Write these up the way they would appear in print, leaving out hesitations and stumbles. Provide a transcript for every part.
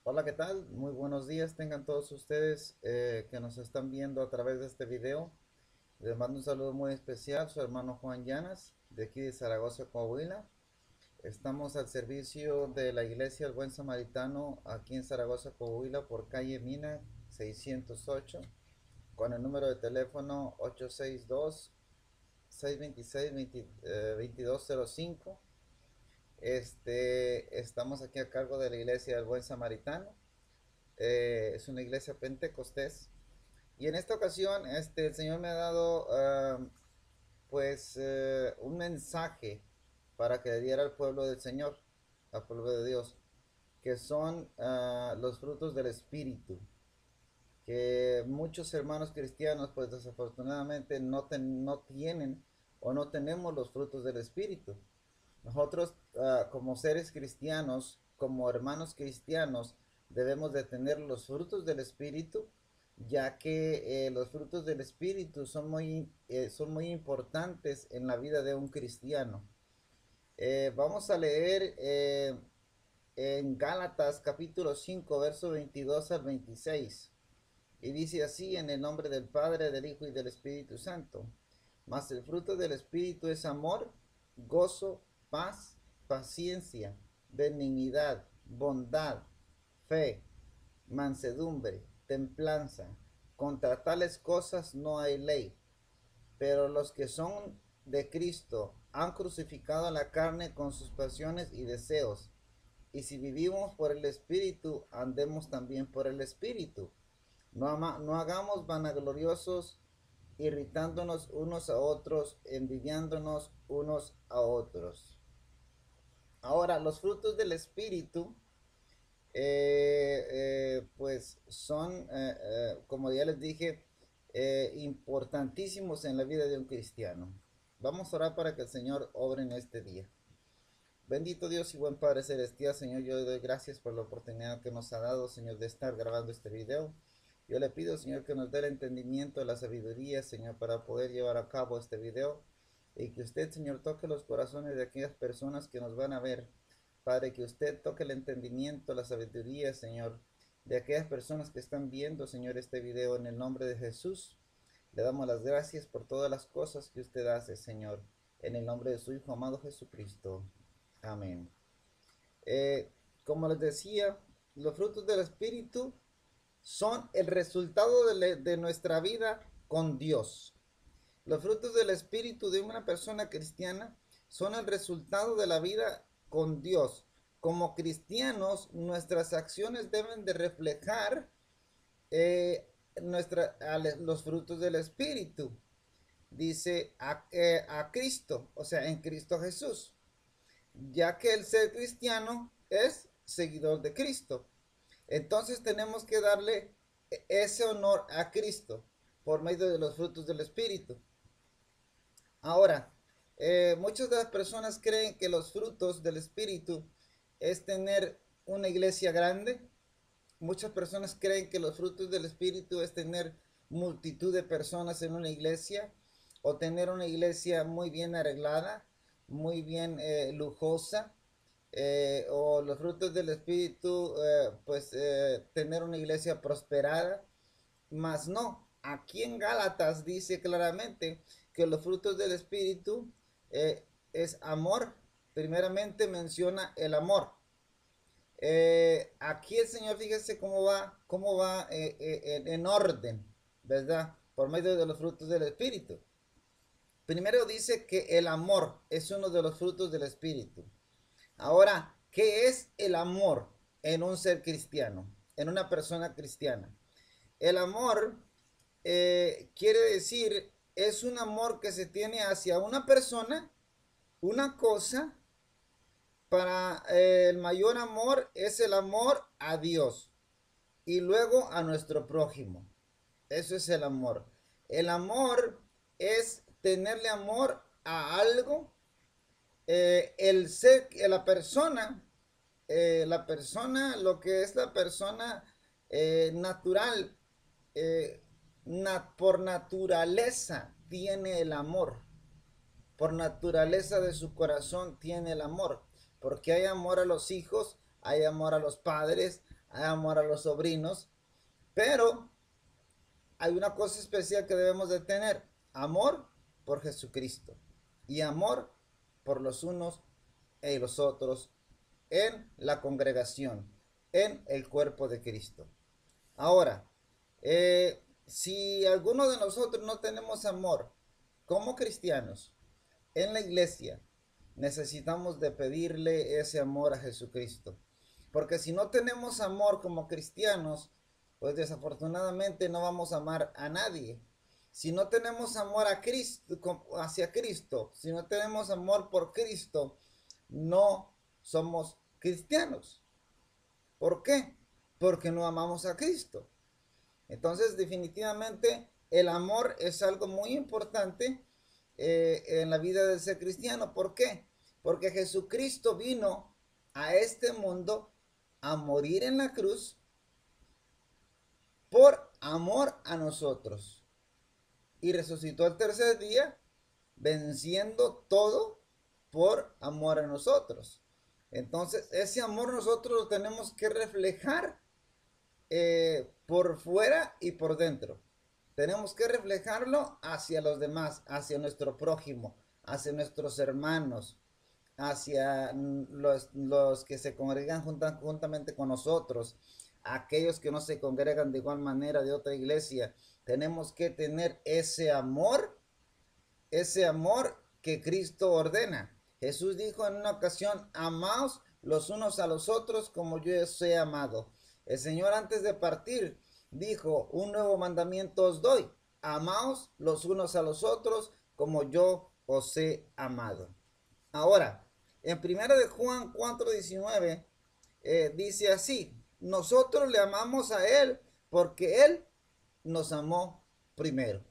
Hola, ¿qué tal? Muy buenos días tengan todos ustedes que nos están viendo a través de este video. Les mando un saludo muy especial, su hermano Juan Llanas, de aquí de Zaragoza, Coahuila. Estamos al servicio de la Iglesia El Buen Samaritano aquí en Zaragoza, Coahuila, por calle Mina 608, con el número de teléfono 862-626-2205. Estamos aquí a cargo de la Iglesia del Buen Samaritano. Es una iglesia pentecostés. Y en esta ocasión, el Señor me ha dado, un mensaje para que le diera al pueblo del Señor, al pueblo de Dios, que son los frutos del Espíritu, que muchos hermanos cristianos, pues desafortunadamente no tienen o no tenemos los frutos del Espíritu. Nosotros, como seres cristianos, como hermanos cristianos, debemos de tener los frutos del Espíritu, ya que los frutos del Espíritu son muy importantes en la vida de un cristiano. Vamos a leer en Gálatas capítulo 5 verso 22 al 26. Y dice así: en el nombre del Padre, del Hijo y del Espíritu Santo. Mas el fruto del Espíritu es amor, gozo, paz, paciencia, benignidad, bondad, fe, mansedumbre, templanza. Contra tales cosas no hay ley. Pero los que son de Cristo han crucificado la carne con sus pasiones y deseos. Y si vivimos por el Espíritu, andemos también por el Espíritu. No hagamos vanagloriosos, irritándonos unos a otros, envidiándonos unos a otros. Ahora, los frutos del Espíritu, pues son, como ya les dije, importantísimos en la vida de un cristiano. Vamos a orar para que el Señor obre en este día. Bendito Dios y buen Padre Celestial, Señor, yo le doy gracias por la oportunidad que nos ha dado, Señor, de estar grabando este video. Yo le pido, Señor, que nos dé el entendimiento, la sabiduría, Señor, para poder llevar a cabo este video. Y que usted, Señor, toque los corazones de aquellas personas que nos van a ver. Padre, que usted toque el entendimiento, la sabiduría, Señor, de aquellas personas que están viendo, Señor, este video en el nombre de Jesús. Le damos las gracias por todas las cosas que usted hace, Señor, en el nombre de su Hijo amado Jesucristo. Amén. Eh, Como les decía, los frutos del Espíritu son el resultado de nuestra vida con Dios. Los frutos del Espíritu de una persona cristiana son el resultado de la vida con Dios. Como cristianos, nuestras acciones deben de reflejar los frutos del Espíritu. Dice a Cristo, o sea, en Cristo Jesús, ya que el ser cristiano es seguidor de Cristo. Entonces tenemos que darle ese honor a Cristo por medio de los frutos del Espíritu. Ahora, muchas de las personas creen que los frutos del Espíritu es tener una iglesia grande. Muchas personas creen que los frutos del Espíritu es tener multitud de personas en una iglesia o tener una iglesia muy bien arreglada, muy bien lujosa. O los frutos del Espíritu, tener una iglesia prosperada. Mas no, aquí en Gálatas dice claramente que los frutos del Espíritu es amor. Primeramente menciona el amor. Aquí el Señor, fíjese cómo va en orden, ¿verdad? Por medio de los frutos del Espíritu. Primero dice que el amor es uno de los frutos del Espíritu. Ahora, ¿qué es el amor en un ser cristiano, en una persona cristiana? El amor quiere decir, es un amor que se tiene hacia una persona, una cosa. Para el mayor amor es el amor a Dios y luego a nuestro prójimo. Eso es el amor. El amor es tenerle amor a algo. El ser, la persona, lo que es la persona natural, por naturaleza tiene el amor. Por naturaleza de su corazón tiene el amor. Porque hay amor a los hijos, hay amor a los padres, hay amor a los sobrinos, pero hay una cosa especial que debemos de tener: amor por Jesucristo y amor por los unos y los otros en la congregación, en el cuerpo de Cristo. Ahora, si alguno de nosotros no tenemos amor como cristianos en la iglesia, necesitamos de pedirle ese amor a Jesucristo. Porque si no tenemos amor como cristianos, pues desafortunadamente no vamos a amar a nadie. Si no tenemos amor a Cristo, hacia Cristo, si no tenemos amor por Cristo, no somos cristianos. ¿Por qué? Porque no amamos a Cristo. Entonces, definitivamente, el amor es algo muy importante en la vida del ser cristiano. ¿Por qué? Porque Jesucristo vino a este mundo a morir en la cruz por amor a nosotros. Y resucitó el tercer día, venciendo todo por amor a nosotros. Entonces, ese amor nosotros lo tenemos que reflejar por fuera y por dentro. Tenemos que reflejarlo hacia los demás, hacia nuestro prójimo, hacia nuestros hermanos, hacia los que se congregan juntamente con nosotros, aquellos que no se congregan de igual manera de otra iglesia. Tenemos que tener ese amor que Cristo ordena. Jesús dijo en una ocasión: amaos los unos a los otros como yo os he amado. El Señor, antes de partir, dijo: un nuevo mandamiento os doy: amaos los unos a los otros como yo os he amado. Ahora, en 1 de Juan 4:19 dice así: nosotros le amamos a Él porque Él nos amó primero.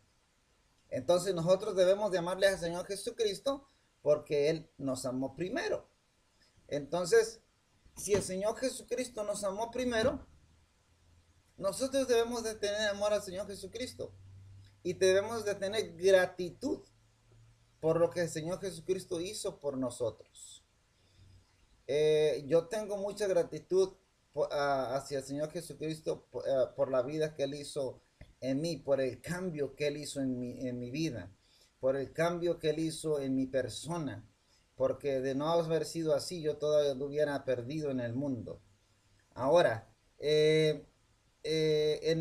Entonces nosotros debemos de amarle al Señor Jesucristo porque Él nos amó primero. Entonces, si el Señor Jesucristo nos amó primero, nosotros debemos de tener amor al Señor Jesucristo y debemos de tener gratitud por lo que el Señor Jesucristo hizo por nosotros. Yo tengo mucha gratitud hacia el Señor Jesucristo por la vida que Él hizo en mí, por el cambio que Él hizo en mi vida, por el cambio que Él hizo en mi persona, porque de no haber sido así, yo todavía lo hubiera perdido en el mundo. Ahora, en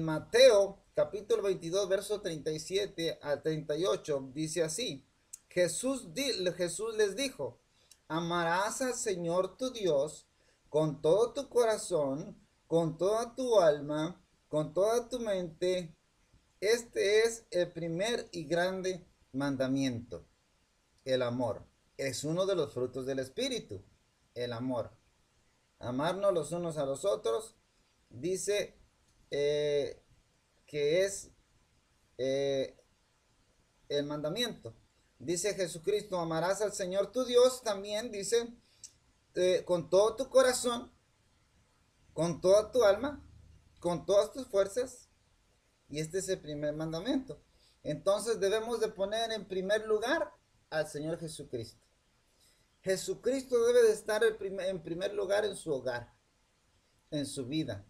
Mateo capítulo 22, verso 37 al 38, dice así: Jesús les dijo: amarás al Señor tu Dios con todo tu corazón, con toda tu alma, con toda tu mente. Este es el primer y grande mandamiento. El amor es uno de los frutos del Espíritu. El amor. Amarnos los unos a los otros, dice que es eh, el mandamiento. Dice Jesucristo: amarás al Señor tu Dios, también dice, con todo tu corazón, con toda tu alma, con todas tus fuerzas. Y este es el primer mandamiento. Entonces debemos de poner en primer lugar al Señor Jesucristo. Jesucristo debe de estar en primer lugar en su hogar, en su vida.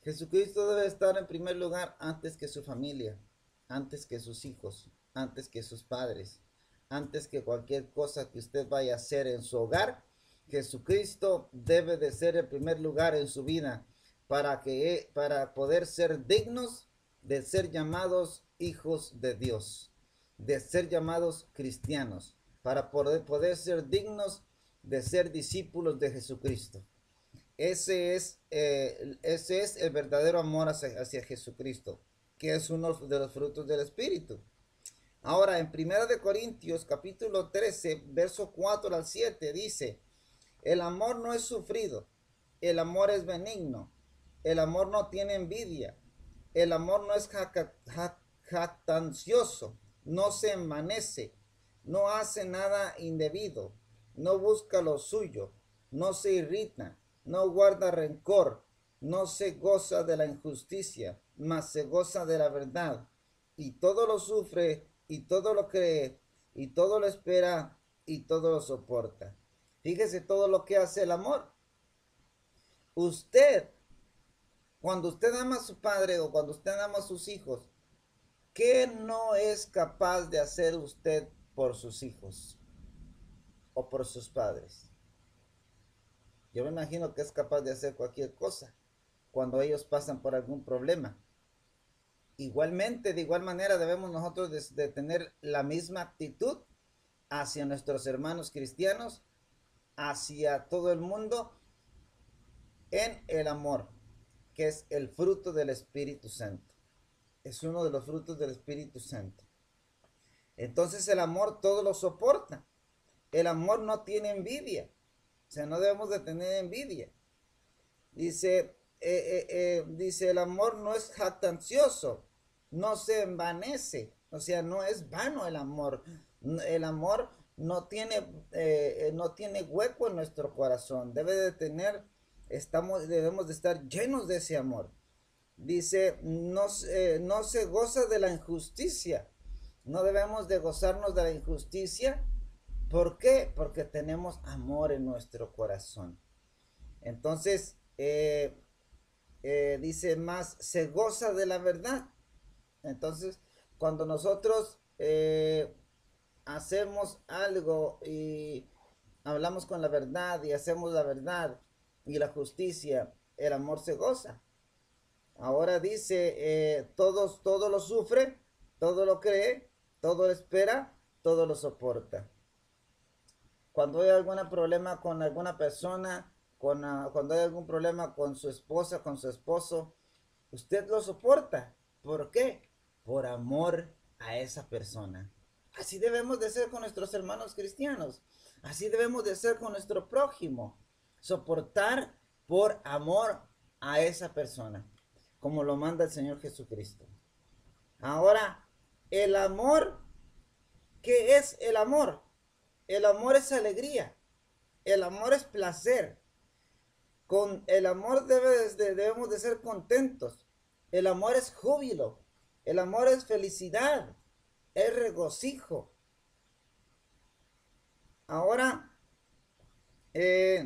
Jesucristo debe estar en primer lugar antes que su familia, antes que sus hijos, antes que sus padres, antes que cualquier cosa que usted vaya a hacer en su hogar. Jesucristo debe de ser el primer lugar en su vida para poder ser dignos de ser llamados hijos de Dios, de ser llamados cristianos, para poder ser dignos de ser discípulos de Jesucristo. Ese es el verdadero amor hacia Jesucristo, que es uno de los frutos del Espíritu. Ahora, en 1 Corintios capítulo 13, verso 4 al 7 dice: el amor no es sufrido, el amor es benigno, el amor no tiene envidia, el amor no es jactancioso, no se envanece, no hace nada indebido, no busca lo suyo, no se irrita, no guarda rencor, no se goza de la injusticia, mas se goza de la verdad. Y todo lo sufre, y todo lo cree, y todo lo espera, y todo lo soporta. Fíjese todo lo que hace el amor. Usted Cuando usted ama a su padre o cuando usted ama a sus hijos, ¿qué no es capaz de hacer usted por sus hijos o por sus padres? Yo me imagino que es capaz de hacer cualquier cosa cuando ellos pasan por algún problema. Igualmente, de igual manera, debemos nosotros de tener la misma actitud hacia nuestros hermanos cristianos, hacia todo el mundo, en el amor, que es el fruto del Espíritu Santo. Es uno de los frutos del Espíritu Santo. Entonces el amor todo lo soporta. El amor no tiene envidia. O sea, no debemos de tener envidia. Dice, el amor no es jactancioso, no se envanece, o sea, no es vano el amor. El amor no tiene hueco en nuestro corazón, debemos de estar llenos de ese amor. Dice, no se goza de la injusticia, no debemos de gozarnos de la injusticia. ¿Por qué? Porque tenemos amor en nuestro corazón. Entonces, dice más, se goza de la verdad. Entonces, cuando nosotros hacemos algo y hablamos con la verdad y hacemos la verdad y la justicia, el amor se goza. Ahora dice, todo lo sufre, todo lo cree, todo lo espera, todo lo soporta. Cuando hay algún problema con alguna persona, cuando hay algún problema con su esposa, con su esposo, usted lo soporta. ¿Por qué? Por amor a esa persona. Así debemos de ser con nuestros hermanos cristianos. Así debemos de ser con nuestro prójimo. Soportar por amor a esa persona, como lo manda el Señor Jesucristo. Ahora, el amor, ¿qué es el amor? El amor es alegría. El amor es placer. Con el amor debemos de ser contentos. El amor es júbilo. El amor es felicidad. Es regocijo. Ahora, es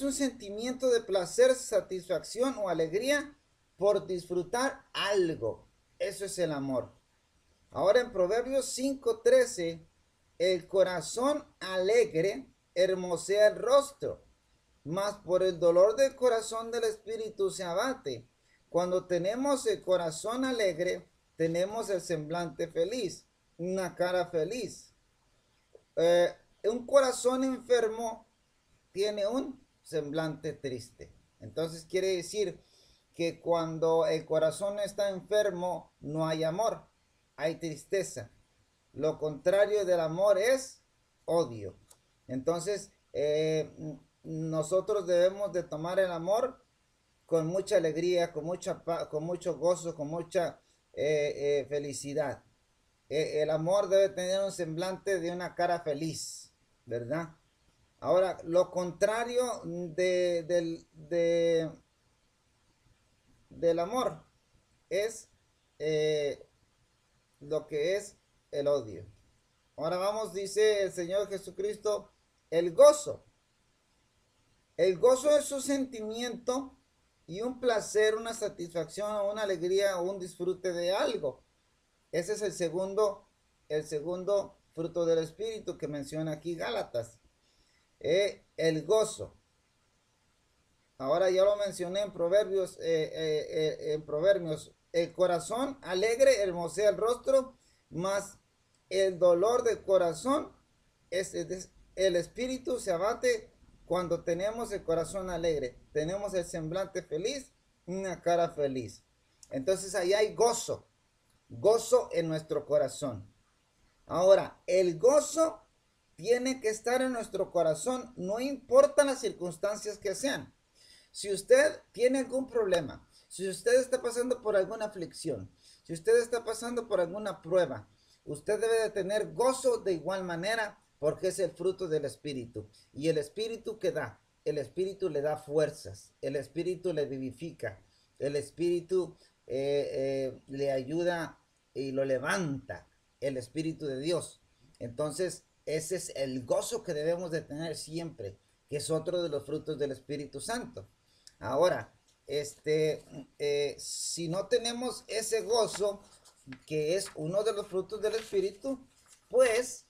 un sentimiento de placer, satisfacción o alegría por disfrutar algo. Eso es el amor. Ahora en Proverbios 5:13, el corazón alegre hermosea el rostro, mas por el dolor del corazón del espíritu se abate. Cuando tenemos el corazón alegre, tenemos el semblante feliz, una cara feliz. Un corazón enfermo tiene un semblante triste. Entonces quiere decir que cuando el corazón está enfermo, no hay amor, hay tristeza. Lo contrario del amor es odio. Entonces, nosotros debemos de tomar el amor con mucha alegría, con mucho gozo, con mucha felicidad. El amor debe tener un semblante de una cara feliz, ¿verdad? Ahora, lo contrario del amor es lo que es el odio. Ahora vamos, dice el Señor Jesucristo, el gozo. El gozo es un sentimiento y un placer, una satisfacción o una alegría o un disfrute de algo. Ese es el segundo fruto del Espíritu que menciona aquí Gálatas. El gozo. Ahora ya lo mencioné en Proverbios, el corazón alegre hermosea el rostro, mas el dolor del corazón es el espíritu se abate cuando tenemos el corazón alegre, tenemos el semblante feliz, una cara feliz. Entonces ahí hay gozo, gozo en nuestro corazón. Ahora, el gozo tiene que estar en nuestro corazón, no importa las circunstancias que sean. Si usted tiene algún problema, si usted está pasando por alguna aflicción, si usted está pasando por alguna prueba, usted debe de tener gozo de igual manera porque es el fruto del Espíritu. Y el Espíritu que da, el Espíritu le da fuerzas, el Espíritu le vivifica, el Espíritu le ayuda y lo levanta, el Espíritu de Dios. Entonces, ese es el gozo que debemos de tener siempre, que es otro de los frutos del Espíritu Santo. Ahora, si no tenemos ese gozo, que es uno de los frutos del Espíritu, pues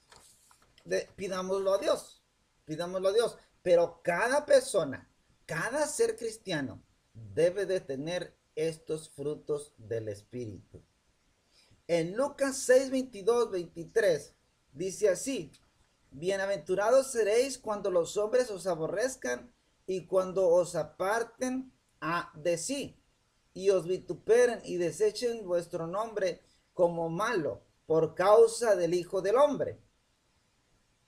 pidámoslo a Dios, pidámoslo a Dios. Pero cada persona, cada ser cristiano debe de tener estos frutos del Espíritu. En Lucas 6, 22, 23 dice así: bienaventurados seréis cuando los hombres os aborrezcan y cuando os aparten de sí y os vituperen y desechen vuestro nombre como malo por causa del Hijo del Hombre.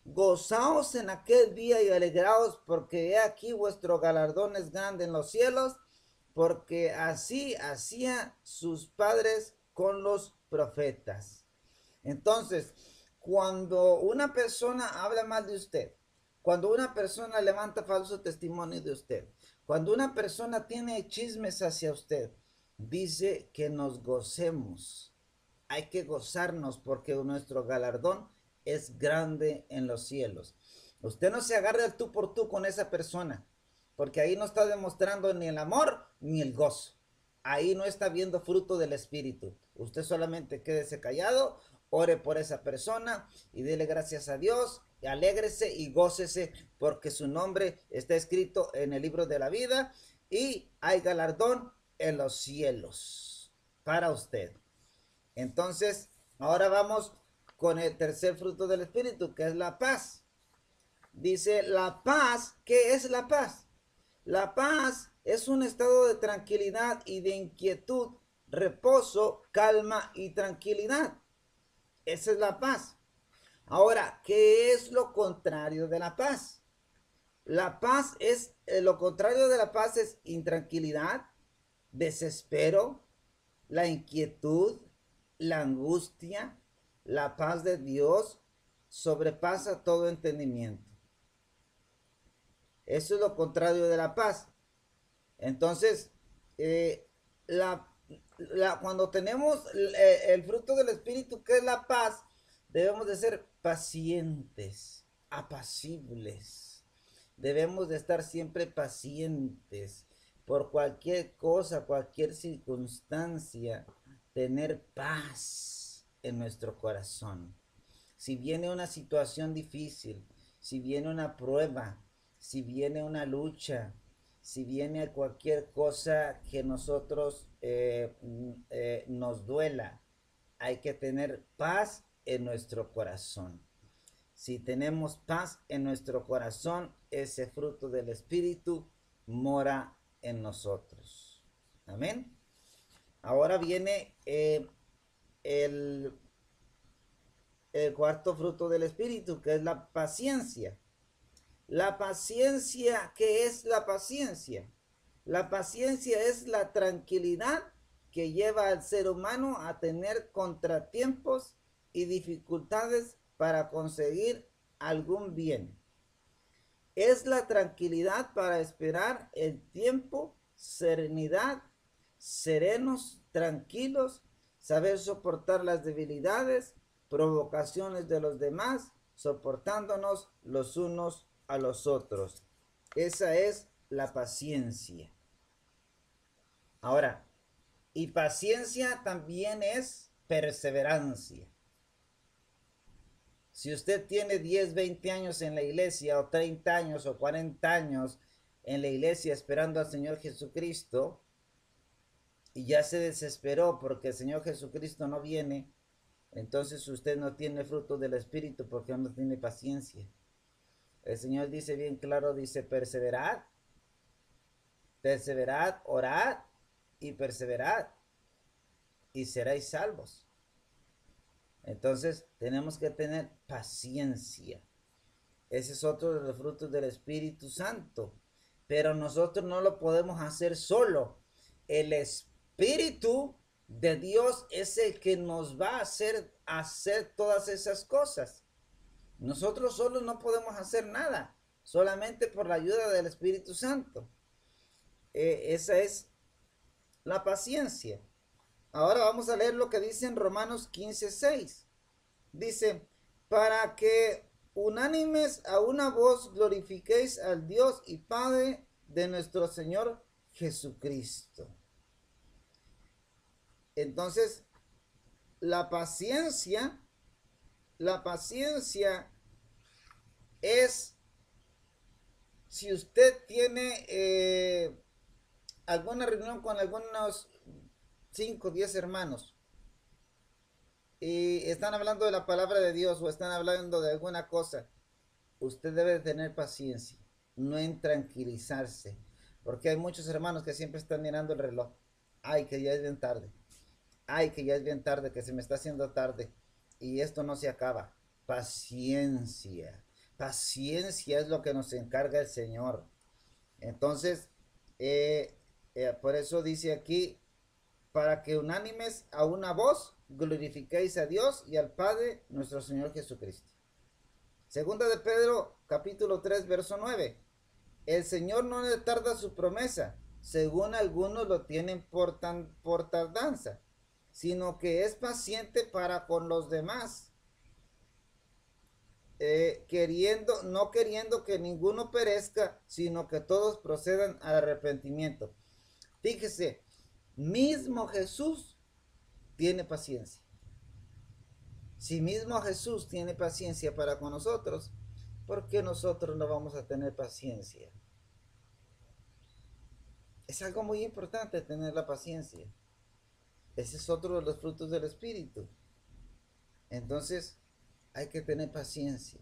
Gozaos en aquel día y alegraos, porque he aquí vuestro galardón es grande en los cielos, porque así hacían sus padres con los profetas. Entonces, cuando una persona habla mal de usted, cuando una persona levanta falso testimonio de usted, cuando una persona tiene chismes hacia usted, dice que nos gocemos. Hay que gozarnos porque nuestro galardón es grande en los cielos. Usted no se agarre al tú por tú con esa persona, porque ahí no está demostrando ni el amor ni el gozo. Ahí no está viendo fruto del Espíritu. Usted solamente quédese callado, ore por esa persona y dele gracias a Dios, y alégrese y gócese porque su nombre está escrito en el libro de la vida y hay galardón en los cielos para usted. Entonces, ahora vamos con el tercer fruto del Espíritu, que es la paz. Dice, la paz, ¿qué es la paz? La paz es un estado de tranquilidad y de inquietud, reposo, calma y tranquilidad. Esa es la paz. Ahora, ¿qué es lo contrario de la paz? La paz es, lo contrario de la paz es intranquilidad, desespero, la inquietud, la angustia. La paz de Dios sobrepasa todo entendimiento. Eso es lo contrario de la paz. Entonces, la, cuando tenemos el fruto del Espíritu, que es la paz, debemos de ser pacientes, apacibles. Debemos de estar siempre pacientes por cualquier cosa, cualquier circunstancia, tener paz en nuestro corazón. Si viene una situación difícil, si viene una prueba, si viene una lucha, si viene cualquier cosa que nosotros nos duela, hay que tener paz en nuestro corazón. Si tenemos paz en nuestro corazón, ese fruto del Espíritu mora en nosotros. Amén. Ahora viene el cuarto fruto del Espíritu, que es la paciencia. La paciencia, ¿qué es la paciencia? La paciencia es la tranquilidad que lleva al ser humano a tener contratiempos y dificultades para conseguir algún bien. Es la tranquilidad para esperar el tiempo, serenidad, serenos, tranquilos, saber soportar las debilidades, provocaciones de los demás, soportándonos los unos a los otros. Esa es la paciencia. Ahora, y paciencia también es perseverancia. Si usted tiene 10, 20 años en la iglesia, o 30 años, o 40 años en la iglesia esperando al Señor Jesucristo, y ya se desesperó porque el Señor Jesucristo no viene, entonces usted no tiene fruto del Espíritu porque no tiene paciencia. El Señor dice bien claro, dice, perseverad, perseverad, orad y perseverad, y seréis salvos. Entonces tenemos que tener paciencia. Ese es otro de los frutos del Espíritu Santo. Pero nosotros no lo podemos hacer solo. El Espíritu de Dios es el que nos va a hacer todas esas cosas. Nosotros solos no podemos hacer nada, solamente por la ayuda del Espíritu Santo. Esa es la paciencia. Ahora vamos a leer lo que dice en Romanos 15:6. Dice, para que unánimes a una voz glorifiquéis al Dios y Padre de nuestro Señor Jesucristo. Entonces, la paciencia, la paciencia es, si usted tiene alguna reunión con algunos 5 o 10 hermanos y están hablando de la palabra de Dios o están hablando de alguna cosa, usted debe tener paciencia, no en tranquilizarse, porque hay muchos hermanos que siempre están mirando el reloj. Ay, que ya es bien tarde. Ay, que ya es bien tarde, que se me está haciendo tarde. Y esto no se acaba. Paciencia. Paciencia es lo que nos encarga el Señor. Entonces, por eso dice aquí, para que unánimes a una voz glorifiquéis a Dios y al Padre nuestro Señor Jesucristo. Segunda de Pedro, capítulo 3, verso 9. El Señor no le tarda su promesa, según algunos lo tienen por tardanza, sino que es paciente para con los demás, no queriendo que ninguno perezca, sino que todos procedan al arrepentimiento. Fíjese, mismo Jesús tiene paciencia. Si mismo Jesús tiene paciencia para con nosotros, ¿por qué nosotros no vamos a tener paciencia? Es algo muy importante tener la paciencia. Ese es otro de los frutos del Espíritu. Entonces, hay que tener paciencia.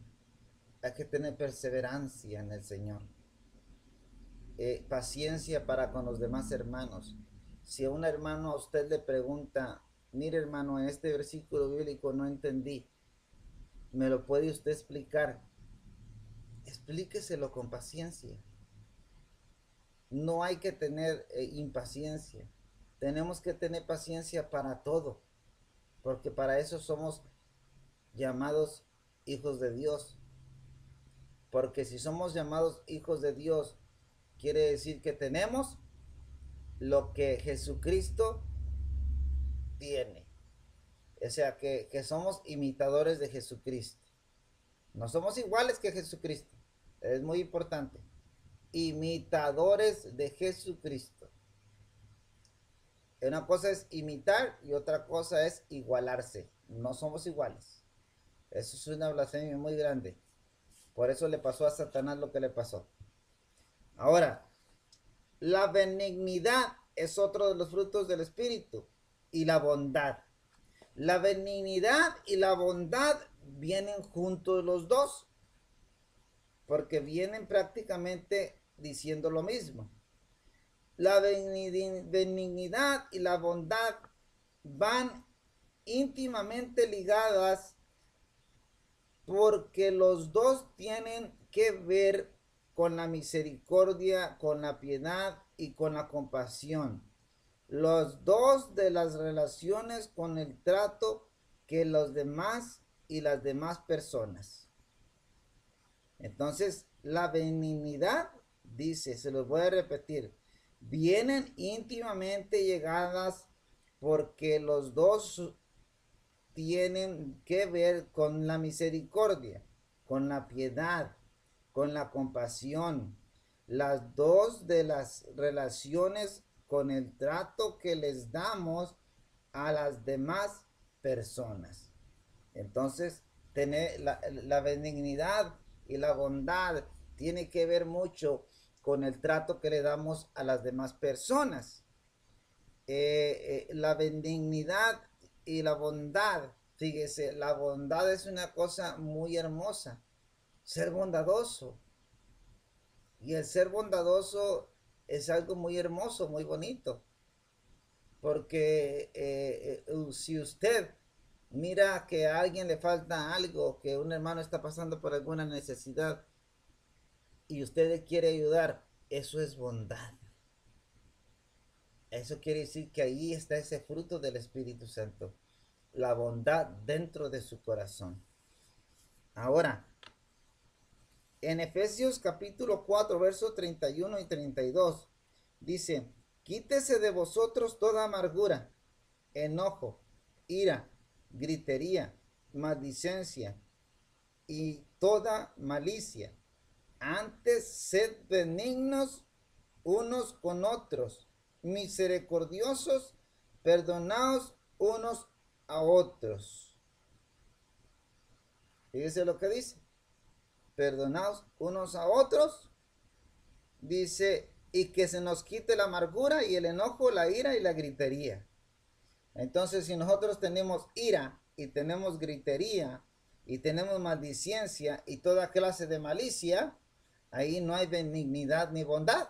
Hay que tener perseverancia en el Señor. Paciencia para con los demás hermanos. Si a un hermano a usted le pregunta, mire hermano, en este versículo bíblico no entendí, ¿me lo puede usted explicar? Explíqueselo con paciencia. No hay que tener impaciencia. Tenemos que tener paciencia para todo, porque para eso somos llamados hijos de Dios. Porque si somos llamados hijos de Dios, quiere decir que tenemos lo que Jesucristo tiene. O sea, que somos imitadores de Jesucristo. No somos iguales que Jesucristo. Es muy importante. Imitadores de Jesucristo. Una cosa es imitar y otra cosa es igualarse. No somos iguales. Eso es una blasfemia muy grande. Por eso le pasó a Satanás lo que le pasó. Ahora, la benignidad es otro de los frutos del Espíritu. Y la bondad. La benignidad y la bondad vienen juntos los dos. Porque vienen prácticamente diciendo lo mismo. La benignidad y la bondad van íntimamente ligadas porque los dos tienen que ver con la misericordia, con la piedad y con la compasión. Los dos de las relaciones con el trato que los demás y las demás personas. Entonces, la benignidad, dice, se los voy a repetir, vienen íntimamente llegadas porque los dos tienen que ver con la misericordia, con la piedad, con la compasión. Las dos de las relaciones con el trato que les damos a las demás personas. Entonces, tener la benignidad y la bondad tiene que ver mucho con el trato que le damos a las demás personas. La benignidad y la bondad, fíjese, la bondad es una cosa muy hermosa, ser bondadoso. Y el ser bondadoso es algo muy hermoso, muy bonito. Porque si usted mira que a alguien le falta algo, que un hermano está pasando por alguna necesidad y usted le quiere ayudar, eso es bondad. Eso quiere decir que ahí está ese fruto del Espíritu Santo, la bondad dentro de su corazón. Ahora, en Efesios capítulo 4, versos 31 y 32, dice, quítese de vosotros toda amargura, enojo, ira, gritería, maldicencia y toda malicia. Antes sed benignos unos con otros, misericordiosos, perdonaos unos a otros. Fíjese lo que dice. Perdonaos unos a otros. Dice, y que se nos quite la amargura y el enojo, la ira y la gritería. Entonces, si nosotros tenemos ira y tenemos gritería y tenemos maldicencia y toda clase de malicia, ahí no hay benignidad ni bondad.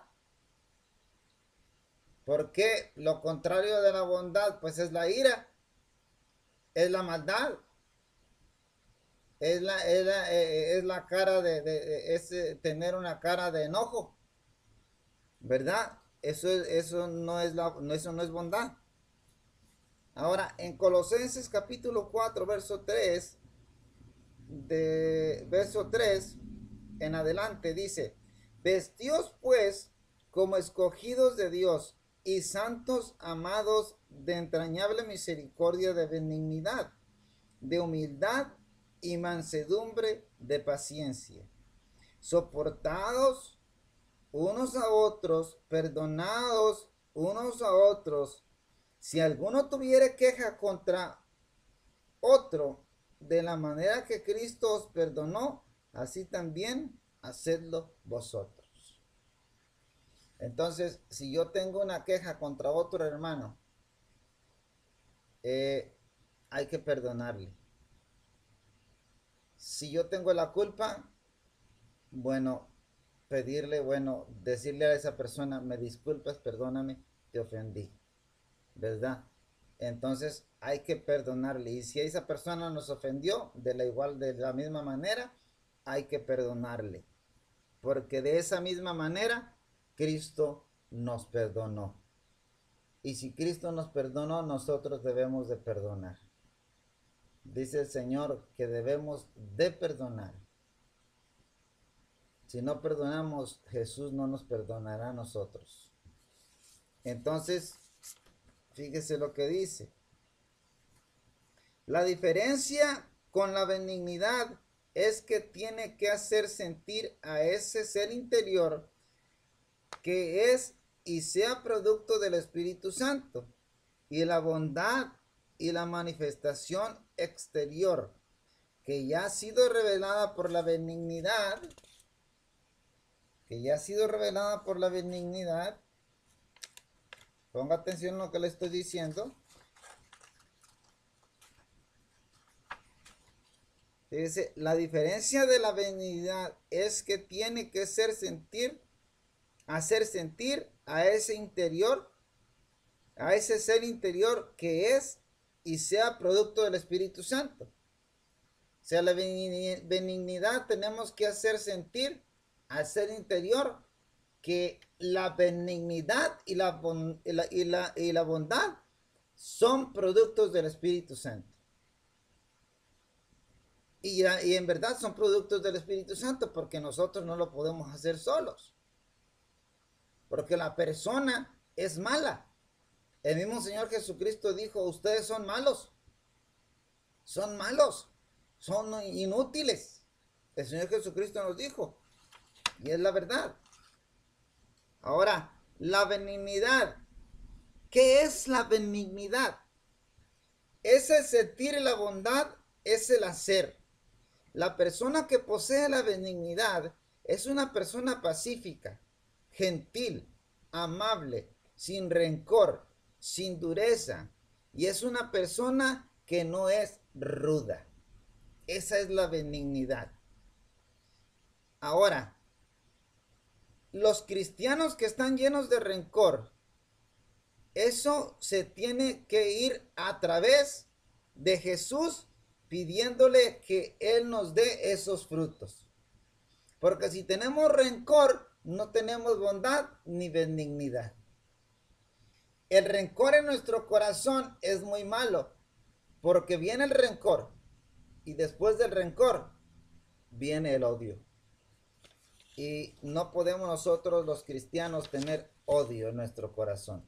Porque lo contrario de la bondad, pues es la ira, es la maldad, es la cara es tener una cara de enojo, ¿verdad? Eso no es eso no es bondad. Ahora, en Colosenses capítulo 4, verso 3, de verso 3 en adelante dice, vestíos pues como escogidos de Dios y santos amados de entrañable misericordia, de benignidad, de humildad y mansedumbre, de paciencia, soportados unos a otros, perdonados unos a otros, si alguno tuviere queja contra otro, de la manera que Cristo os perdonó, así también hacedlo vosotros. Entonces, si yo tengo una queja contra otro hermano, hay que perdonarle. Si yo tengo la culpa, bueno, pedirle, bueno, decirle a esa persona, me disculpas, perdóname, te ofendí, ¿verdad? Entonces hay que perdonarle. Y si esa persona nos ofendió, de la misma manera, hay que perdonarle. Porque de esa misma manera, Cristo nos perdonó. Y si Cristo nos perdonó, nosotros debemos de perdonar. Dice el Señor que debemos de perdonar. Si no perdonamos, Jesús no nos perdonará a nosotros. Entonces, fíjese lo que dice. La diferencia con la benignidad es que tiene que hacer sentir a ese ser interior que es y sea producto del Espíritu Santo, y la bondad y la manifestación exterior que ya ha sido revelada por la benignidad, ponga atención a lo que le estoy diciendo. Dice, la diferencia de la benignidad es que tiene que hacer sentir a ese interior, a ese ser interior que es y sea producto del Espíritu Santo. O sea, la benignidad tenemos que hacer sentir al ser interior que la benignidad y la bondad son productos del Espíritu Santo. Y en verdad son productos del Espíritu Santo porque nosotros no lo podemos hacer solos. Porque la persona es mala. El mismo Señor Jesucristo dijo, ustedes son malos. Son malos. Son inútiles. El Señor Jesucristo nos dijo. Y es la verdad. Ahora, la benignidad. ¿Qué es la benignidad? Es el sentir la bondad, es el hacer. La persona que posee la benignidad es una persona pacífica, gentil, amable, sin rencor, sin dureza, y es una persona que no es ruda. Esa es la benignidad. Ahora, los cristianos que están llenos de rencor, eso se tiene que ir a través de Jesús, pidiéndole que Él nos dé esos frutos. Porque si tenemos rencor, no tenemos bondad ni benignidad. El rencor en nuestro corazón es muy malo, porque viene el rencor y después del rencor viene el odio. Y no podemos nosotros los cristianos tener odio en nuestro corazón.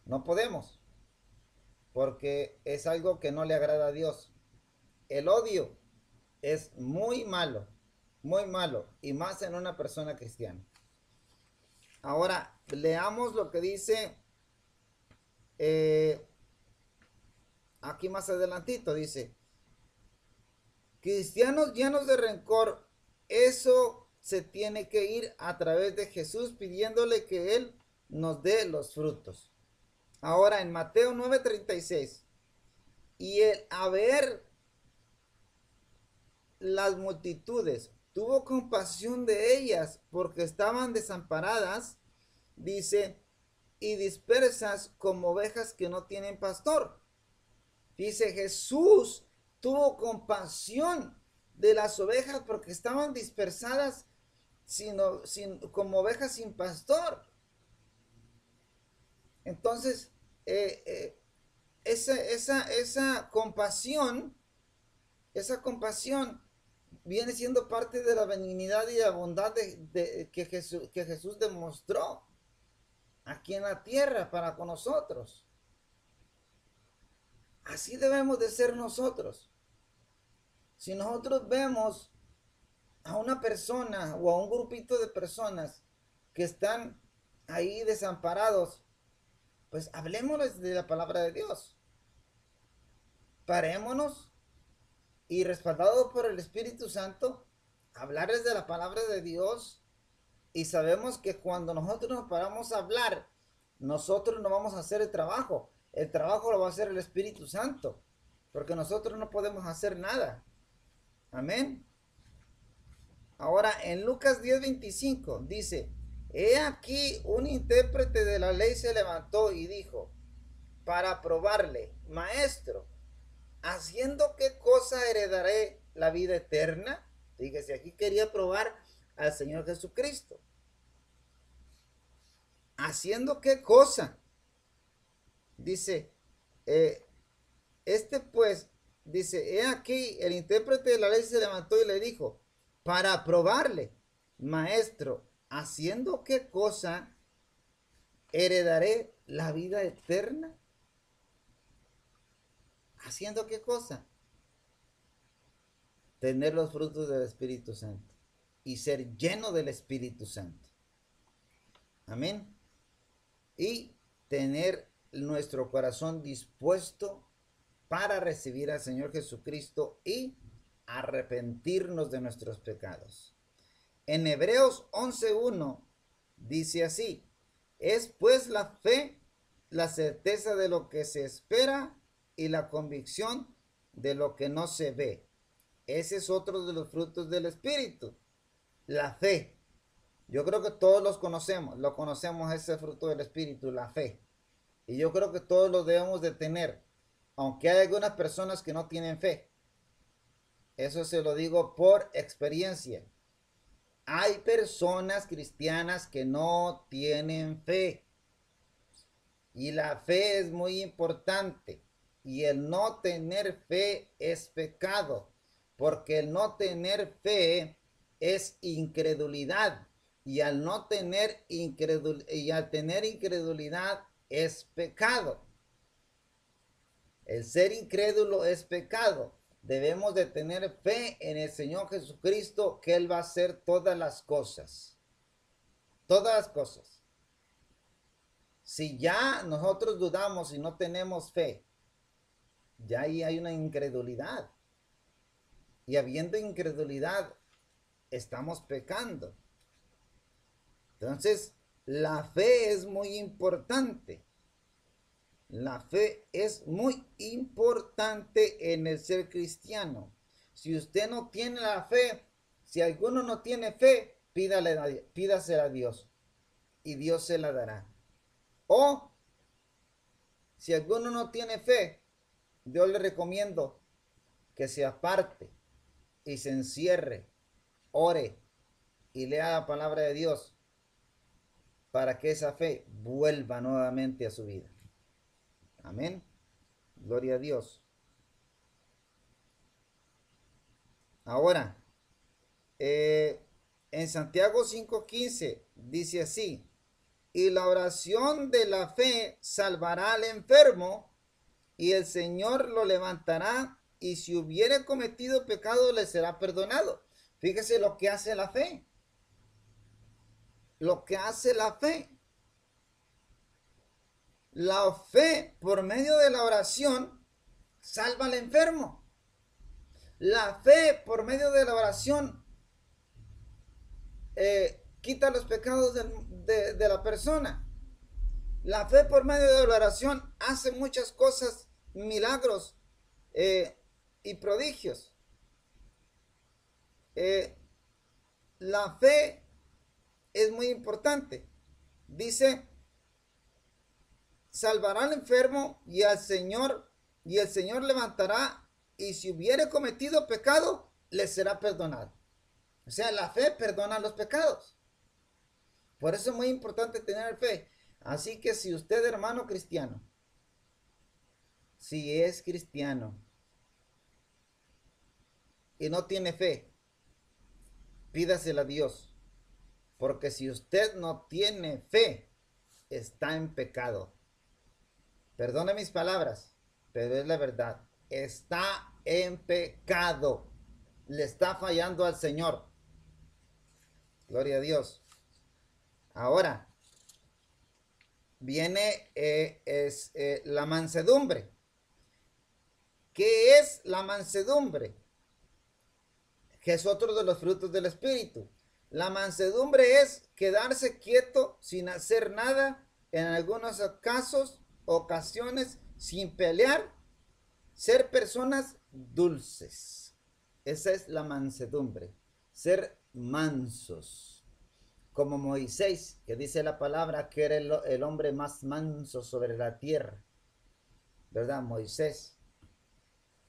No podemos, porque es algo que no le agrada a Dios. El odio es muy malo, y más en una persona cristiana. Ahora, leamos lo que dice eh, aquí más adelantito. Dice, cristianos llenos de rencor, eso se tiene que ir a través de Jesús pidiéndole que Él nos dé los frutos. Ahora en Mateo 9:36, y el haber las multitudes tuvo compasión de ellas porque estaban desamparadas, dice, y dispersas como ovejas que no tienen pastor. Dice, Jesús tuvo compasión de las ovejas porque estaban dispersadas como ovejas sin pastor. Entonces, esa compasión, viene siendo parte de la benignidad y la bondad que Jesús demostró aquí en la tierra para con nosotros. Así debemos de ser nosotros. Si nosotros vemos a una persona o a un grupito de personas que están ahí desamparados, pues hablemosles de la palabra de Dios. Parémonos y respaldados por el Espíritu Santo, hablarles de la palabra de Dios. Y sabemos que cuando nosotros nos paramos a hablar, nosotros no vamos a hacer el trabajo lo va a hacer el Espíritu Santo, porque nosotros no podemos hacer nada. Amén. Ahora en Lucas 10:25 dice, he aquí un intérprete de la ley se levantó y dijo, para probarle, maestro, ¿haciendo qué cosa heredaré la vida eterna? Fíjese, aquí quería probar al Señor Jesucristo. ¿Haciendo qué cosa? Dice, pues, dice, he aquí, el intérprete de la ley se levantó y le dijo, para probarle, maestro, ¿haciendo qué cosa heredaré la vida eterna? ¿Haciendo qué cosa? Tener los frutos del Espíritu Santo y ser lleno del Espíritu Santo. Amén. Y tener nuestro corazón dispuesto para recibir al Señor Jesucristo y arrepentirnos de nuestros pecados. En Hebreos 11:1 dice así, es pues la fe, la certeza de lo que se espera y la convicción de lo que no se ve. Ese es otro de los frutos del Espíritu, la fe. Yo creo que todos lo conocemos ese fruto del Espíritu, la fe. Y yo creo que todos lo debemos de tener, aunque hay algunas personas que no tienen fe. Eso se lo digo por experiencia. Hay personas cristianas que no tienen fe. Y la fe es muy importante. Y el no tener fe es pecado. Porque el no tener fe es incredulidad. Y al no tener incredulidad es pecado. El ser incrédulo es pecado. Debemos de tener fe en el Señor Jesucristo, que Él va a hacer todas las cosas. Todas las cosas. Si ya nosotros dudamos y no tenemos fe, ya ahí hay una incredulidad. Y habiendo incredulidad, estamos pecando. Entonces, la fe es muy importante. La fe es muy importante en el ser cristiano. Si usted no tiene la fe, si alguno no tiene fe, pídasela a Dios y Dios se la dará. O si alguno no tiene fe, yo le recomiendo que se aparte y se encierre, ore y lea la palabra de Dios para que esa fe vuelva nuevamente a su vida. Amén. Gloria a Dios. Ahora, en Santiago 5:15 dice así, y la oración de la fe salvará al enfermo y el Señor lo levantará y si hubiere cometido pecado le será perdonado. Fíjese lo que hace la fe. lo que hace la fe. La fe por medio de la oración salva al enfermo. La fe por medio de la oración quita los pecados de la persona. La fe por medio de la oración hace muchas cosas, milagros y prodigios. La fe es muy importante. Dice, salvará al enfermo y el Señor levantará, y si hubiere cometido pecado, le será perdonado. O sea, la fe perdona los pecados. Por eso es muy importante tener fe. Así que si usted, hermano cristiano, si es cristiano y no tiene fe, pídasela a Dios. Porque si usted no tiene fe, está en pecado. Perdone mis palabras, pero es la verdad. Está en pecado. Le está fallando al Señor. Gloria a Dios. Ahora, viene la mansedumbre. ¿Qué es la mansedumbre? Que es otro de los frutos del Espíritu. La mansedumbre es quedarse quieto sin hacer nada, en algunos casos, ocasiones, sin pelear, ser personas dulces. Esa es la mansedumbre, ser mansos. Como Moisés, que dice la palabra que era el hombre más manso sobre la tierra, ¿verdad? Moisés.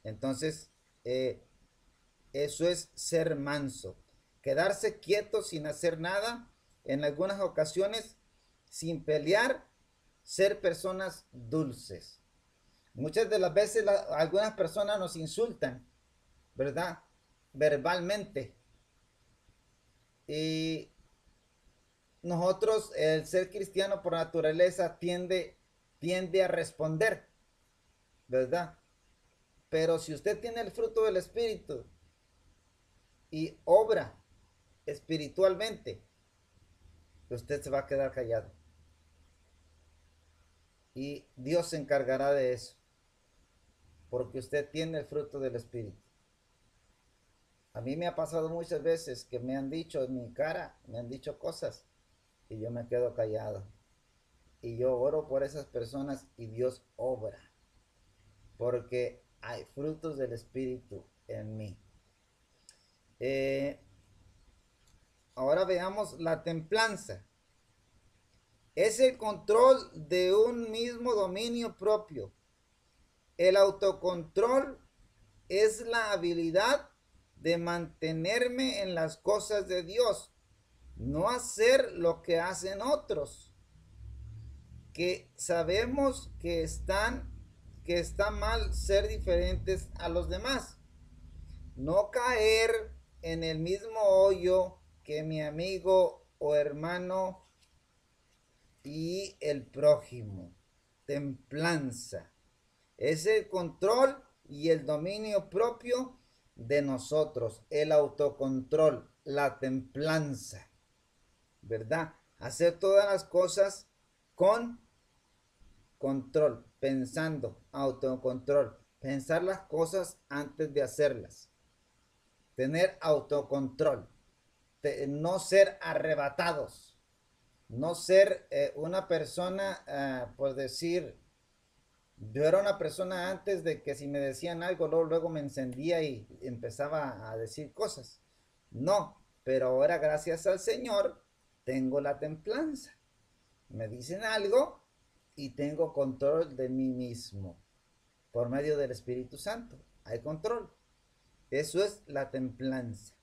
Entonces, eso es ser manso. Quedarse quieto sin hacer nada, en algunas ocasiones sin pelear, ser personas dulces. Muchas de las veces algunas personas nos insultan, ¿verdad? Verbalmente. Y nosotros, el ser cristiano por naturaleza, tiende a responder, ¿verdad? Pero si usted tiene el fruto del Espíritu y obra espiritualmente, usted se va a quedar callado. Y Dios se encargará de eso. Porque usted tiene el fruto del Espíritu. A mí me ha pasado muchas veces que me han dicho en mi cara, me han dicho cosas y yo me quedo callado. Y yo oro por esas personas y Dios obra. Porque hay frutos del Espíritu en mí. Ahora veamos la templanza. Es el control de un mismo dominio propio. El autocontrol es la habilidad de mantenerme en las cosas de Dios, no hacer lo que hacen otros, que sabemos que está mal ser diferentes a los demás, no caer en el mismo hoyo que mi amigo o hermano y el prójimo. Templanza es el control y el dominio propio de nosotros, el autocontrol, la templanza, ¿verdad? Hacer todas las cosas con control, pensando, autocontrol, pensar las cosas antes de hacerlas, tener autocontrol, no ser arrebatados, no ser una persona, por decir, yo era una persona antes de que si me decían algo, luego me encendía y empezaba a decir cosas. No, pero ahora gracias al Señor tengo la templanza. Me dicen algo y tengo control de mí mismo. Por medio del Espíritu Santo hay control. Eso es la templanza.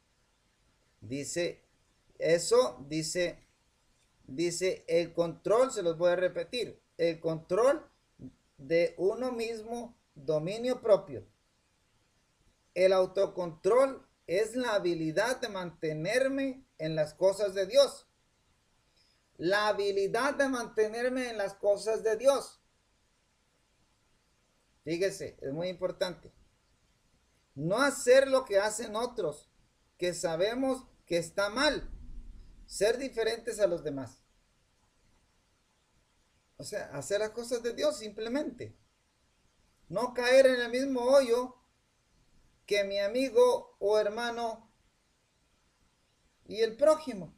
Dice el control, se los voy a repetir, el control de uno mismo, dominio propio. El autocontrol es la habilidad de mantenerme en las cosas de Dios. La habilidad de mantenerme en las cosas de Dios. Fíjese, es muy importante. No hacer lo que hacen otros, que sabemos que está mal. ser diferentes a los demás. O sea, hacer las cosas de Dios simplemente. No caer en el mismo hoyo que mi amigo o hermano y el prójimo,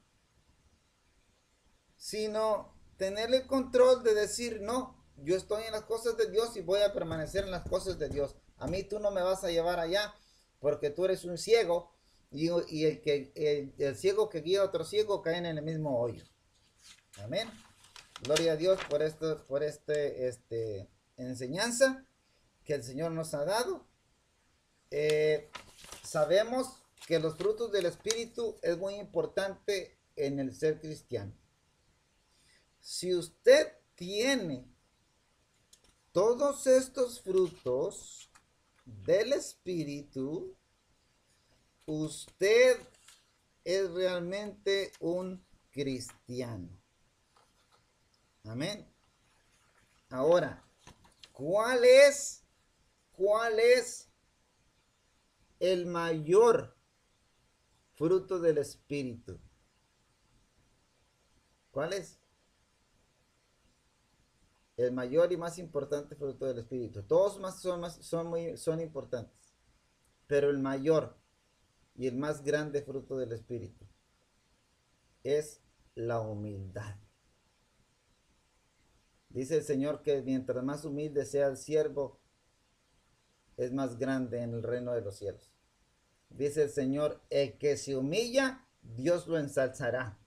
sino tener el control de decir, no, yo estoy en las cosas de Dios y voy a permanecer en las cosas de Dios. A mí tú no me vas a llevar allá porque tú eres un ciego y el ciego que guía a otro ciego cae en el mismo hoyo. Amén. Gloria a Dios por enseñanza que el Señor nos ha dado. Sabemos que los frutos del Espíritu es muy importante en el ser cristiano. Si usted tiene todos estos frutos del Espíritu, usted es realmente un cristiano. Amén. Ahora, ¿cuál es el mayor fruto del Espíritu? ¿Cuál es? El mayor y más importante fruto del Espíritu. Todos son importantes, pero el mayor y el más grande fruto del Espíritu es la humildad. Dice el Señor que mientras más humilde sea el siervo, es más grande en el reino de los cielos. Dice el Señor, el que se humilla, Dios lo ensalzará,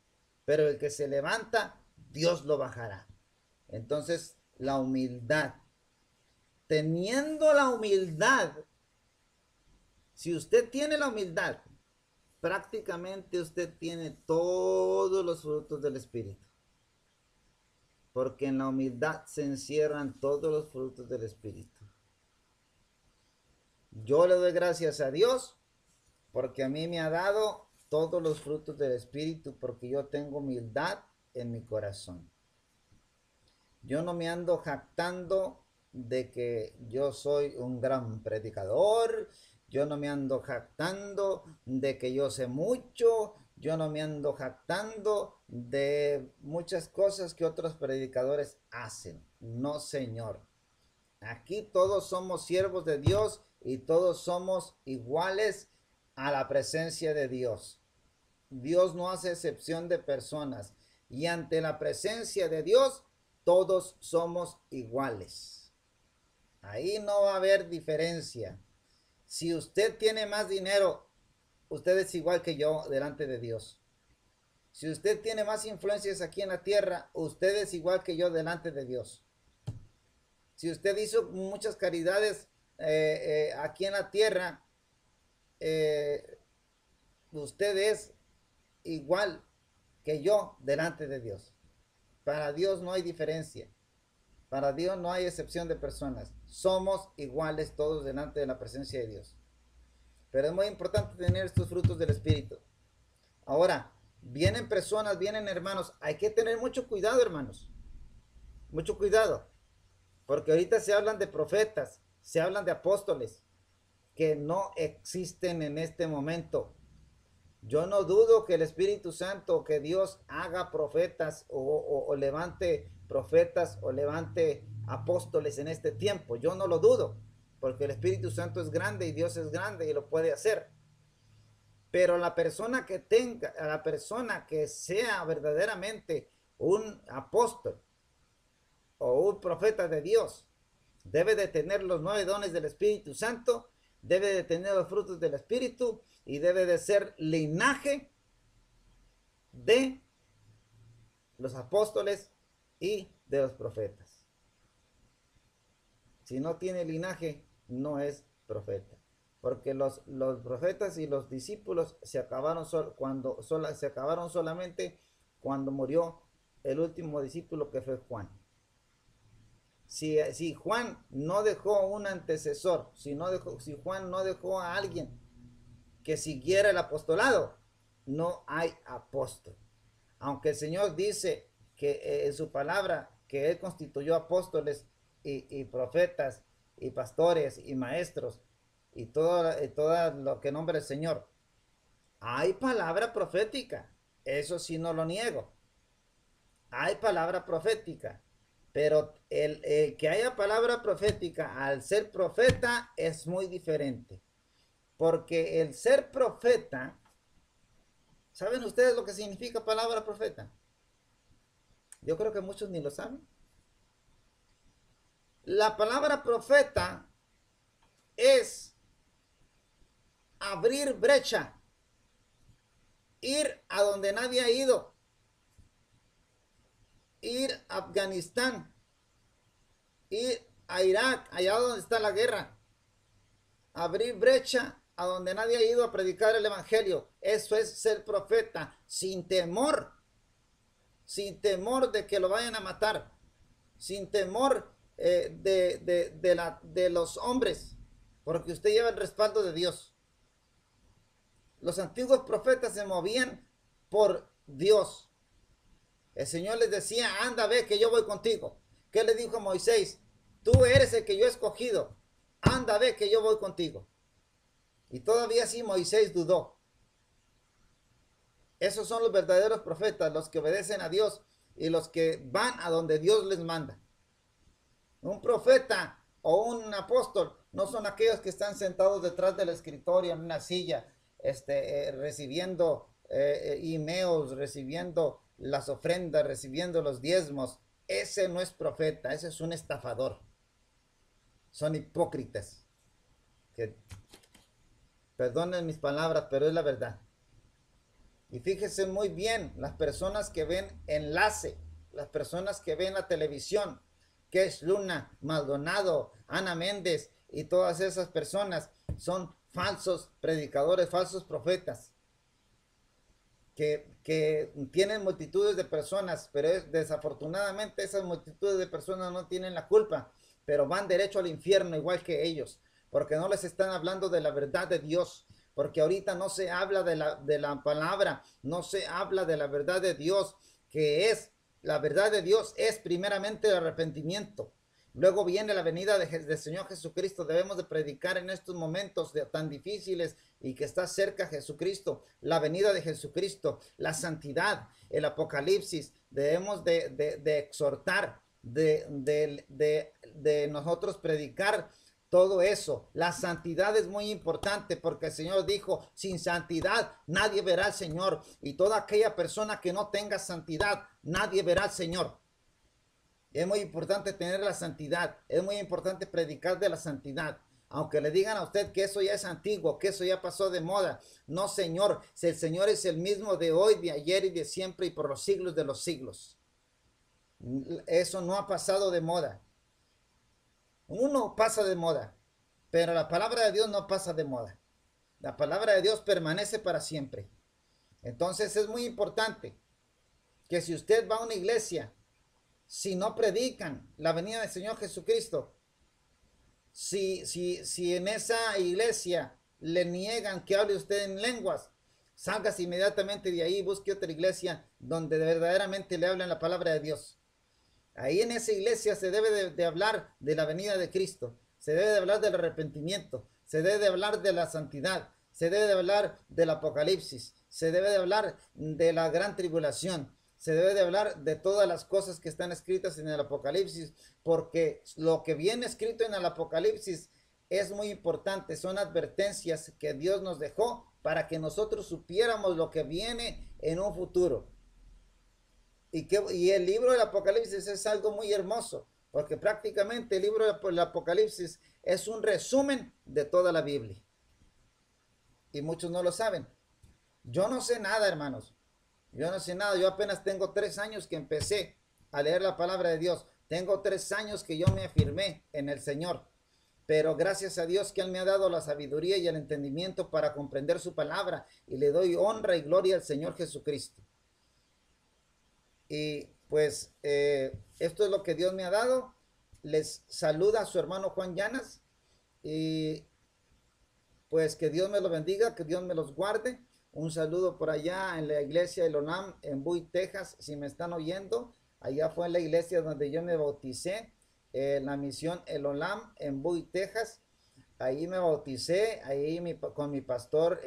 pero el que se levanta, Dios lo bajará. Entonces, la humildad. Teniendo la humildad, si usted tiene la humildad, prácticamente usted tiene todos los frutos del Espíritu. Porque en la humildad se encierran todos los frutos del Espíritu. Yo le doy gracias a Dios porque a mí me ha dado todos los frutos del Espíritu porque yo tengo humildad en mi corazón. Yo no me ando jactando de que yo soy un gran predicador, yo no me ando jactando de que yo sé mucho, yo no me ando jactando de muchas cosas que otros predicadores hacen. No, Señor. Aquí todos somos siervos de Dios y todos somos iguales a la presencia de Dios. Dios no hace excepción de personas y ante la presencia de Dios todos somos iguales. Ahí no va a haber diferencia. Si usted tiene más dinero, usted es igual que yo delante de Dios. Si usted tiene más influencias aquí en la tierra, usted es igual que yo delante de Dios. Si usted hizo muchas caridades aquí en la tierra, usted es igual que yo delante de Dios. Para Dios no hay diferencia. Para Dios no hay excepción de personas. Somos iguales todos delante de la presencia de Dios. Pero es muy importante tener estos frutos del Espíritu. Ahora, vienen personas, vienen hermanos. Hay que tener mucho cuidado, hermanos. Mucho cuidado. Porque ahorita se hablan de profetas, se hablan de apóstoles que no existen en este momento. Yo no dudo que el Espíritu Santo, que Dios haga profetas o levante profetas o levante apóstoles en este tiempo. Yo no lo dudo, porque el Espíritu Santo es grande y Dios es grande y lo puede hacer. Pero la persona que sea verdaderamente un apóstol o un profeta de Dios, debe de tener los 9 dones del Espíritu Santo, debe de tener los frutos del Espíritu y debe de ser linaje de los apóstoles y de los profetas. Si no tiene linaje, no es profeta. Porque los profetas y los discípulos se acabaron solamente cuando murió el último discípulo, que fue Juan. Si Juan no dejó un antecesor, si Juan no dejó a alguien que siguiera el apostolado, no hay apóstol. Aunque el Señor dice que en su palabra que Él constituyó apóstoles y profetas y pastores y maestros y todo lo que nombra el Señor, hay palabra profética. Eso sí no lo niego. Hay palabra profética, pero el que haya palabra profética al ser profeta es muy diferente. Porque el ser profeta, ¿saben ustedes lo que significa palabra profeta? Yo creo que muchos ni lo saben. La palabra profeta es abrir brecha, ir a donde nadie ha ido, ir a Afganistán, ir a Irak, allá donde está la guerra, abrir brecha a donde nadie ha ido a predicar el evangelio. Eso es ser profeta, sin temor de que lo vayan a matar, sin temor de los hombres, porque usted lleva el respaldo de Dios. Los antiguos profetas se movían por Dios. El Señor les decía, anda, ve que yo voy contigo. ¿Qué le dijo a Moisés? Tú eres el que yo he escogido. Anda, ve que yo voy contigo. Y todavía así Moisés dudó. Esos son los verdaderos profetas, los que obedecen a Dios y los que van a donde Dios les manda. Un profeta o un apóstol no son aquellos que están sentados detrás del escritorio en una silla, recibiendo emails, recibiendo las ofrendas, recibiendo los diezmos. Ese no es profeta, ese es un estafador. Son hipócritas. Que, perdonen mis palabras, pero es la verdad. Y fíjense muy bien, las personas que ven enlace, las personas que ven la televisión, que es Luna, Maldonado, Ana Méndez y todas esas personas, son falsos predicadores, falsos profetas, que tienen multitudes de personas, pero desafortunadamente esas multitudes de personas no tienen la culpa, pero van derecho al infierno igual que ellos, porque no les están hablando de la verdad de Dios, porque ahorita no se habla de la palabra, no se habla de la verdad de Dios, que es, la verdad de Dios es primeramente el arrepentimiento. Luego viene la venida del Señor Jesucristo. Debemos de predicar en estos momentos tan difíciles y que está cerca Jesucristo, la venida de Jesucristo, la santidad, el Apocalipsis. Debemos de exhortar, de nosotros predicar todo eso. La santidad es muy importante porque el Señor dijo, sin santidad nadie verá al Señor. Y toda aquella persona que no tenga santidad, nadie verá al Señor. Es muy importante tener la santidad. Es muy importante predicar de la santidad. Aunque le digan a usted que eso ya es antiguo, que eso ya pasó de moda. No, Señor. El Señor es el mismo de hoy, de ayer y de siempre y por los siglos de los siglos. Eso no ha pasado de moda. Uno pasa de moda, pero la palabra de Dios no pasa de moda. La palabra de Dios permanece para siempre. Entonces es muy importante que si usted va a una iglesia, si no predican la venida del Señor Jesucristo, si en esa iglesia le niegan que hable usted en lenguas, sálgase inmediatamente de ahí y busque otra iglesia donde verdaderamente le hablen la palabra de Dios. Ahí en esa iglesia se debe de hablar de la venida de Cristo, se debe de hablar del arrepentimiento, se debe de hablar de la santidad, se debe de hablar del Apocalipsis, se debe de hablar de la gran tribulación, se debe de hablar de todas las cosas que están escritas en el Apocalipsis, porque lo que viene escrito en el Apocalipsis es muy importante, son advertencias que Dios nos dejó para que nosotros supiéramos lo que viene en un futuro. Y el libro del Apocalipsis es algo muy hermoso, porque prácticamente el libro del Apocalipsis es un resumen de toda la Biblia. Y muchos no lo saben. Yo no sé nada, hermanos. Yo no sé nada. Yo apenas tengo 3 años que empecé a leer la palabra de Dios. Tengo 3 años que yo me afirmé en el Señor. Pero gracias a Dios que Él me ha dado la sabiduría y el entendimiento para comprender su palabra. Y le doy honra y gloria al Señor Jesucristo. Y pues esto es lo que Dios me ha dado. Les saluda a su hermano Juan Llanas. Y pues que Dios me lo bendiga, que Dios me los guarde. Un saludo por allá en la iglesia Eloham en Bowie, Texas, si me están oyendo. Allá fue en la iglesia donde yo me bauticé, la misión Eloham en Bowie, Texas. Ahí me bauticé, ahí con mi pastor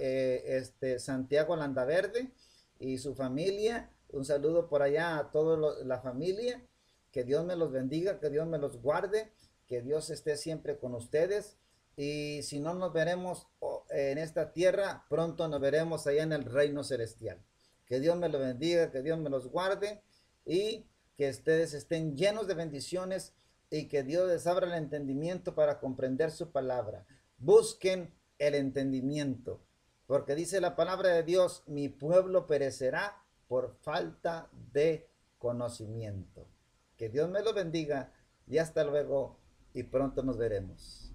Santiago Landaverde. y su familia. Un saludo por allá a toda la familia. Que Dios me los bendiga, que Dios me los guarde, que Dios esté siempre con ustedes. Y si no nos veremos en esta tierra, pronto nos veremos allá en el reino celestial. Que Dios me los bendiga, que Dios me los guarde y que ustedes estén llenos de bendiciones y que Dios les abra el entendimiento para comprender su palabra. Busquen el entendimiento, porque dice la palabra de Dios, mi pueblo perecerá por falta de conocimiento. Que Dios me lo bendiga y hasta luego y pronto nos veremos.